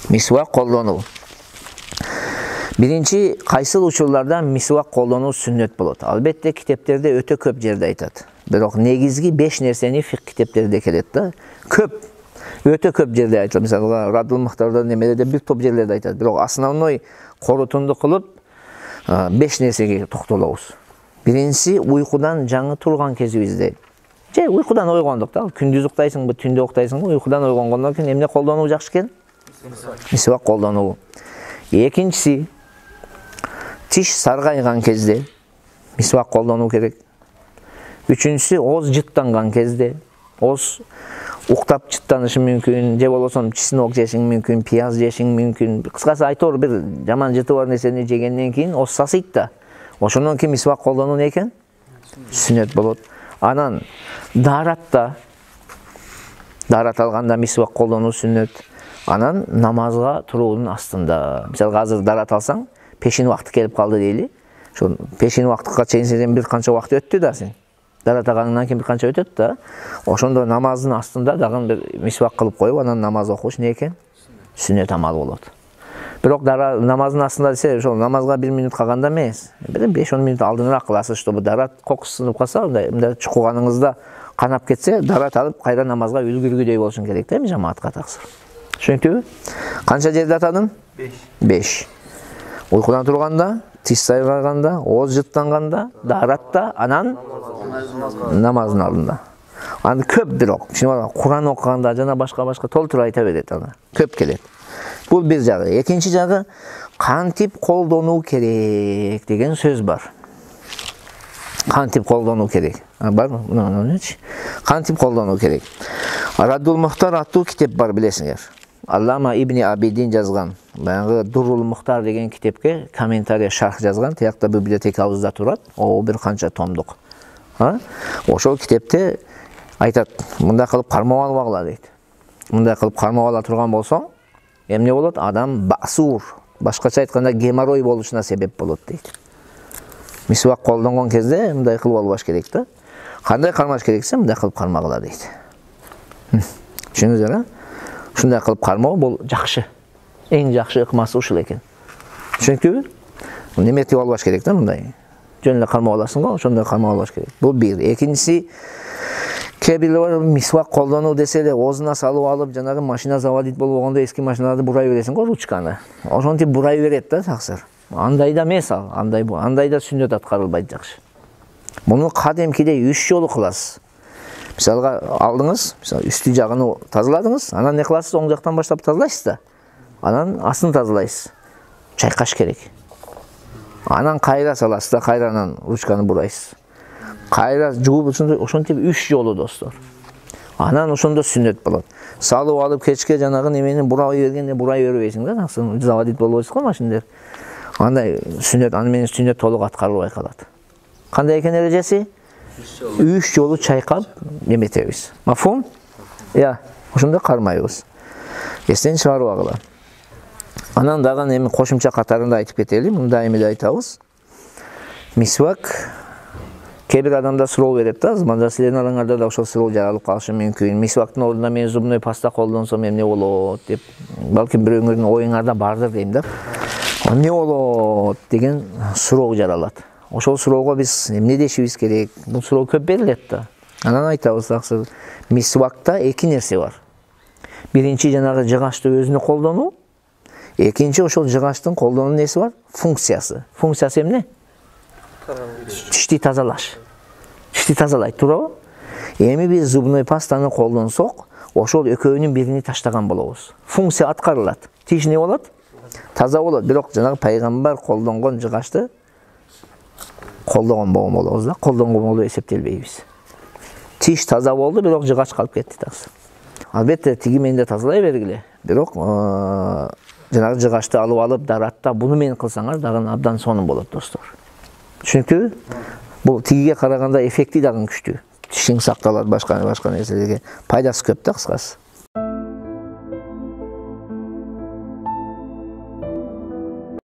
Miswak колдонуу. Birinci, qayсыл учурларда miswak колдонуу сүннөт болот. Албетте китептерде өтө көп жерде айтат. Бирок негизги 5 нерсени фик китептерде келет да. Көп, өтө көп жерде айтылат. Мисалы, Радул Мухтарда немелерде бир топ жерлерде айтат. Бирок основной корутунду кылып 5 нерсеге токтолобуз. Биринчиси, уйкудан жаңы турган кезибизде. Же уйкудан ойгондукта, күндүз уктайсыңбы, түндө уктайсыңбы, уйкудан ойгонгондон кийин эмне колдонуу жакшы экен? Miswak колдонуу. Экинчиси, тиш саргайган кезде miswak колдонуу керек. Үчүнчүсү, ооз жыттанган кезде, ооз уктап жыттанышы мүмкүн, же болбосо чеснок жешиң мүмкүн, пияз жешиң мүмкүн. Кыскасы айтор бир жаман жыты бар нерсени жегенден кийин ооз сасыйт да. Ошондон кийин miswak колдонуу не экен? Сүннөт болот. Анан daaratта daarat алганда miswak колдонуу сүннөт. Анан намазга туруунун астында. Мисалы, азыр daarat алсаң, пешин убакыты келип калды дейли. Ошо пешин убакытка чейин сен бир канча убакыт өттү да сен. Daarat алгандан кийин бир канча өтөт да. Ошондо намаздын астында дагы бир miswak кылып коюп, анан намаз окуш не экен? Сүннөт амал болот. Бирок намаздын астында десе, ошол намазга 1 минут калганда эмес. Бир 5-10 минут алдыныраак кыласыз, чтобы daarat кокусу сынып калса, мындай чукуганыңызда канап кетсе, daarat алып кайра намазга үлгүргүдөй болушун керек да, жамаатка таксыр. Түшүнүктүбү? Канча жерде атадым? 5. Уйкудан турганда, тиш сайгаганда, ооз жыттанганда, daaratта, анан намаздын алдында. Аны көп бирок, Куран окуганда жана башка толтура айта берет аны. Көп келет. Бул бир жагы. Экинчи жагы, кантип колдонуу керек деген сөз бар. Кантип колдонуу керек. Барбы? Мынанычы. Кантип колдонуу керек. Радул Мухтар аттуу китеп бар, билесиңер. Аллама Ибни Абидин жазган. Баягы Дуррул Мухтар деген китепке комментарий, шарх жазган. Тиякта библиотекабызда турат. О, бир канча томдук. Ошол китепте айтат, мындай кылып кармап албагыла дейт. Мындай кылып кармап ала турган болсоң, эмне болот? Адам басур, башкача айтканда геморрой болушуна себеп болот дейт. Miswak колдонгон кезде мындай кылып албаш керек да. Кандай кармаш керексе, мындай кылып кармагыла дейт. Түшүндүңүздөр, ушундай кылып кармоо бул жакшы. Эң жакшы ыкмасы ушул экен. Түшүнүктүбү? Неметип албаш керек да мындай. Жөн эле кармап аласың го, ошондой кармап албаш керек. Бул бир. Экинчиси, кебилер miswak колдонуу десе эле оозуна салып алып, жанагы машина заводит болбогондо эски машиналарды бурай бересиң го, ручканы. Ошентип бурай берет да таксыр. Андай да эмес ал, андай да сүннөт аткарылбайт жакшы. Муну кадимкидей 3 жолу кыласыз. Мисалга алдыңыз, мисалы үстү жагын тазаладыңыз, анан не кыласыз? Оң жактан баштап тазалайсыз да. Анан астын тазалайсыз. Чайкаш керек. Анан кайра саласыз да, кайранан ручканы бурайсыз. Кайра жууп ошентип 3 жолу достор. Анан ошондо сүннөт болот. Салып алып кечке жанагы немени бурай бергенде бурай бербейсиң да, таксын заводит болбойсуз го машинелер. Андай сүннөт, аны менен сүннөт толук аткарылбай калат. Кандай экен эрежеси? 3 жолу чайкап неметебиз. Мафум? Я, ошондо кармайбыз. Эстен чыгарбагыла. Анан дагы эми кошумча катарында айтып кетели, мында эми да айтабыз. Miswak кээ-бир адамда суроо берет да, мында силердин араңарда да ошол суроо жаралып калышы мүмкүн. Miswактын ордуна мен зубной паста колдонсом эмне болот деп, балким бирөөңөрдүн оюңарда бардыр дейм да. Эмне болот деген суроо жаралат. Ошол суроого биз эмне дешибиз керек? Бул суроо көп берилет да. Анан айтабыз таксыр, miswakта 2 нерсе бар. Биринчи жанагы жыгачты өзүнө колдонуу, экинчи ошол жыгачтын колдонуу неси бар? Функциясы. Функциясы эмне? Тишти тазалаш. Тишти тазалайт, туурабы? Эми биз зубной пастаны колдонсок, ошол экөөнүн бирини таштаган болобуз. Функция аткарылат. Тиш не болот? Таза болот. Бирок жанагы пайгамбар колдонгон жыгачты колдогон болобуз да, колдонгон болуп эсептелбейбиз. Тиш таза болду, бирок жыгач калып кетти таксы. Албетте тиги менде тазалай бергиле. Бирок жанагы жыгачты алып daaratта буну менен кылсаңар дагы абдан сонун болот достор. Түшүнүктүбү? Бул тигиге караганда эффекти дагы күчтүү. Тишиң сакталат, башка нерселерге пайдасы көп да кыскасы.